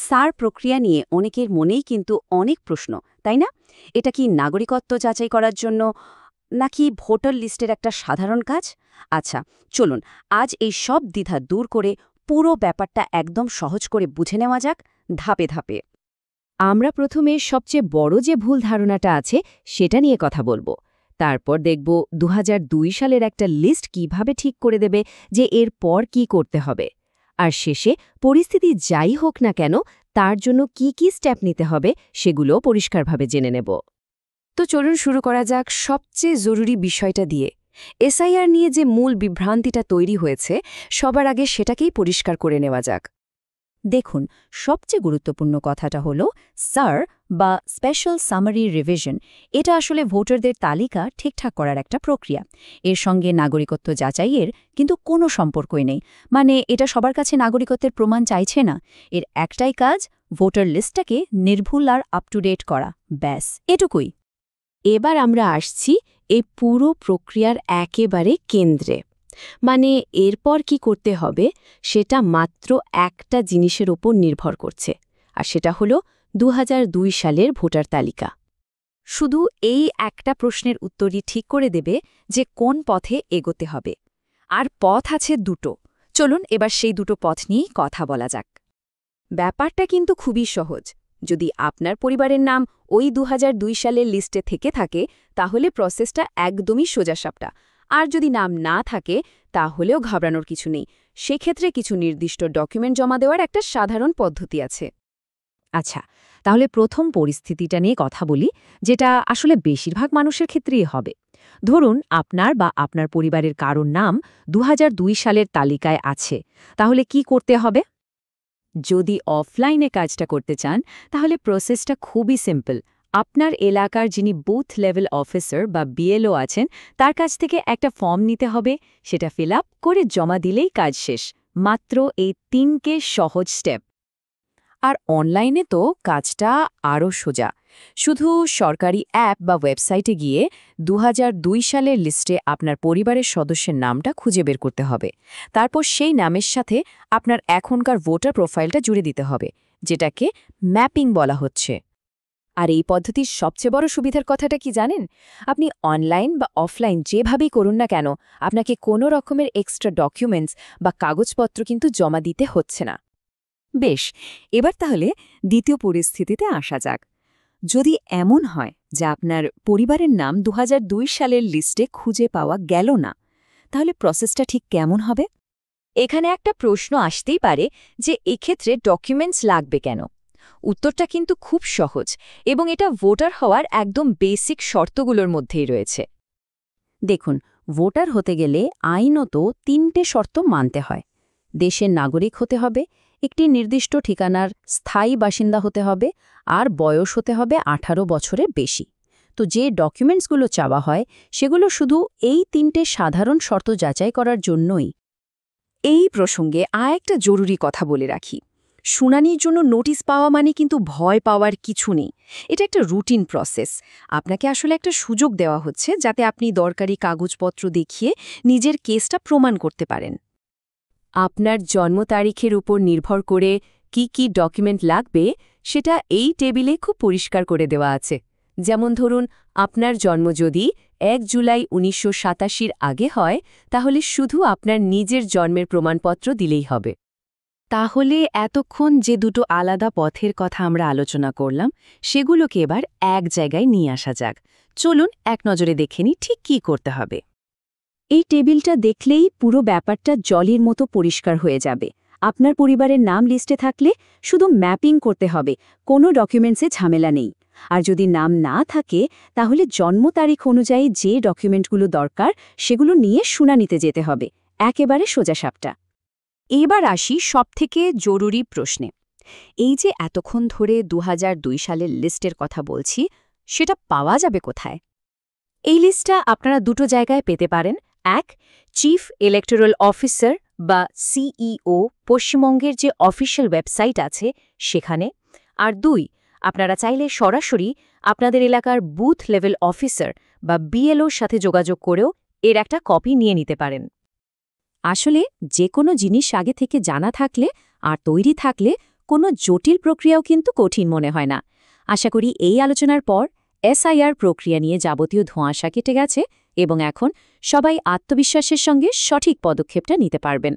সার প্রক্রিয়া নিয়ে অনেকের মনেই কিন্তু অনেক প্রশ্ন, তাই না? এটা কি নাগরিকত্ব যাচাই করার জন্য নাকি ভোটার লিস্টের একটা সাধারণ কাজ? আচ্ছা, চলুন আজ এই সব দ্বিধা দূর করে পুরো ব্যাপারটা একদম সহজ করে বুঝে নেওয়া যাক, ধাপে ধাপে। আমরা প্রথমে সবচেয়ে বড় যে ভুল ধারণাটা আছে সেটা নিয়ে কথা বলবো। তারপর দেখব ২০০২ সালের একটা লিস্ট কিভাবে ঠিক করে দেবে যে এরপর কি করতে হবে। আর শেষে পরিস্থিতি যাই হোক না কেন তার জন্য কি কি স্টেপ নিতে হবে সেগুলোও পরিষ্কারভাবে জেনে নেব। তো চলুন শুরু করা যাক সবচেয়ে জরুরি বিষয়টা দিয়ে। এসআইআর নিয়ে যে মূল বিভ্রান্তিটা তৈরি হয়েছে সবার আগে সেটাকেই পরিষ্কার করে নেওয়া যাক। দেখুন, সবচেয়ে গুরুত্বপূর্ণ কথাটা হলো সার বা স্পেশাল সামারি রিভিশন। এটা আসলে ভোটারদের তালিকা ঠিকঠাক করার একটা প্রক্রিয়া। এর সঙ্গে নাগরিকত্ব যাচাইয়ের কিন্তু কোনো সম্পর্কই নেই। মানে এটা সবার কাছে নাগরিকত্বের প্রমাণ চাইছে না। এর একটাই কাজ, ভোটার লিস্টটাকে নির্ভুল আর আপ টু ডেট করা, ব্যাস এটুকুই। এবার আমরা আসছি এই পুরো প্রক্রিয়ার একেবারে কেন্দ্রে। মানে এরপর কি করতে হবে সেটা মাত্র একটা জিনিসের ওপর নির্ভর করছে, আর সেটা হলো ২০০২ সালের ভোটার তালিকা। শুধু এই একটা প্রশ্নের উত্তরই ঠিক করে দেবে যে কোন পথে এগোতে হবে। আর পথ আছে দুটো। চলুন এবার সেই দুটো পথ নিয়েই কথা বলা যাক। ব্যাপারটা কিন্তু খুবই সহজ। যদি আপনার পরিবারের নাম ওই ২০০২ সালের লিস্টে থেকে থাকে তাহলে প্রসেসটা একদমই সোজাসাপটা। আর যদি নাম না থাকে তাহলেও ঘাবড়ানোর কিছু নেই। সেক্ষেত্রে কিছু নির্দিষ্ট ডকুমেন্ট জমা দেওয়ার একটা সাধারণ পদ্ধতি আছে। আচ্ছা, তাহলে প্রথম পরিস্থিতিটা নিয়ে কথা বলি, যেটা আসলে বেশিরভাগ মানুষের ক্ষেত্রেই হবে। ধরুন আপনার বা আপনার পরিবারের কারোর নাম ২০০২ সালের তালিকায় আছে, তাহলে কি করতে হবে? যদি অফলাইনে কাজটা করতে চান তাহলে প্রসেসটা খুবই সিম্পল। আপনার এলাকার যিনি বুথ লেভেল অফিসার বা বিএলও আছেন তার কাছ থেকে একটা ফর্ম নিতে হবে, সেটা ফিল আপ করে জমা দিলেই কাজ শেষ। মাত্র এই ৩কে সহজ স্টেপ। আর অনলাইনে তো কাজটা আরও সোজা। শুধু সরকারি অ্যাপ বা ওয়েবসাইটে গিয়ে ২০০২ সালের লিস্টে আপনার পরিবারের সদস্যের নামটা খুঁজে বের করতে হবে। তারপর সেই নামের সাথে আপনার এখনকার ভোটার প্রোফাইলটা জুড়ে দিতে হবে, যেটাকে ম্যাপিং বলা হচ্ছে। আর এই পদ্ধতির সবচেয়ে বড় সুবিধার কথাটা কি জানেন? আপনি অনলাইন বা অফলাইন যেভাবেই করুন না কেন, আপনাকে কোনো রকমের এক্সট্রা ডকুমেন্টস বা কাগজপত্র কিন্তু জমা দিতে হচ্ছে না। বেশ, এবার তাহলে দ্বিতীয় পরিস্থিতিতে আসা যাক। যদি এমন হয় যে আপনার পরিবারের নাম ২০০২ সালের লিস্টে খুঁজে পাওয়া গেল না, তাহলে প্রসেসটা ঠিক কেমন হবে? এখানে একটা প্রশ্ন আসতেই পারে যে এক্ষেত্রে ডকুমেন্টস লাগবে কেন? উত্তরটা কিন্তু খুব সহজ এবং এটা ভোটার হওয়ার একদম বেসিক শর্তগুলোর মধ্যেই রয়েছে। দেখুন, ভোটার হতে গেলে আইনত ৩টে শর্ত মানতে হয়। দেশের নাগরিক হতে হবে, একটি নির্দিষ্ট ঠিকানার স্থায়ী বাসিন্দা হতে হবে, আর বয়স হতে হবে ১৮ বছরের বেশি। তো যে ডকুমেন্টসগুলো চাওয়া হয় সেগুলো শুধু এই ৩টে সাধারণ শর্ত যাচাই করার জন্যই। এই প্রসঙ্গে একটা জরুরি কথা বলে রাখি। শুনানির জন্য নোটিশ পাওয়া মানে কিন্তু ভয় পাওয়ার কিছু নেই। এটা একটা রুটিন প্রসেস। আপনাকে আসলে একটা সুযোগ দেওয়া হচ্ছে যাতে আপনি দরকারি কাগজপত্র দেখিয়ে নিজের কেসটা প্রমাণ করতে পারেন। আপনার জন্ম তারিখের উপর নির্ভর করে কি কি ডকুমেন্ট লাগবে সেটা এই টেবিলে খুব পরিষ্কার করে দেওয়া আছে। যেমন ধরুন, আপনার জন্ম যদি ১ জুলাই ১৯৮৭-র আগে হয় তাহলে শুধু আপনার নিজের জন্মের প্রমাণপত্র দিলেই হবে। তাহলে এতক্ষণ যে দুটো আলাদা পথের কথা আমরা আলোচনা করলাম সেগুলোকে এবার এক জায়গায় নিয়ে আসা যাক। চলুন এক নজরে দেখে নিই ঠিক কী করতে হবে। এই টেবিলটা দেখলেই পুরো ব্যাপারটা জলের মতো পরিষ্কার হয়ে যাবে। আপনার পরিবারের নাম লিস্টে থাকলে শুধু ম্যাপিং করতে হবে, কোনো ডকুমেন্টসে ঝামেলা নেই। আর যদি নাম না থাকে তাহলে জন্ম তারিখ অনুযায়ী যে ডকুমেন্টগুলো দরকার সেগুলো নিয়ে শুনানিতে যেতে হবে, একেবারে সোজাসাপটা। এবার আসি সবথেকে জরুরি প্রশ্নে। এই যে এতক্ষণ ধরে ২০০২ সালের লিস্টের কথা বলছি, সেটা পাওয়া যাবে কোথায়? এই লিস্টটা আপনারা দুটো জায়গায় পেতে পারেন। এক, চিফ ইলেকটোরাল অফিসার বা সিইও পশ্চিমবঙ্গের যে অফিশিয়াল ওয়েবসাইট আছে সেখানে। আর ২, আপনারা চাইলে সরাসরি আপনাদের এলাকার বুথ লেভেল অফিসার বা বিএলওর সাথে যোগাযোগ করেও এর একটা কপি নিয়ে নিতে পারেন। আসলে যে কোনো জিনিস আগে থেকে জানা থাকলে আর তৈরি থাকলে কোনো জটিল প্রক্রিয়াও কিন্তু কঠিন মনে হয় না। আশা করি এই আলোচনার পর এসআইআর প্রক্রিয়া নিয়ে যাবতীয় ধোঁয়াশা কেটে গেছে এবং এখন সবাই আত্মবিশ্বাসের সঙ্গে সঠিক পদক্ষেপটা নিতে পারবেন।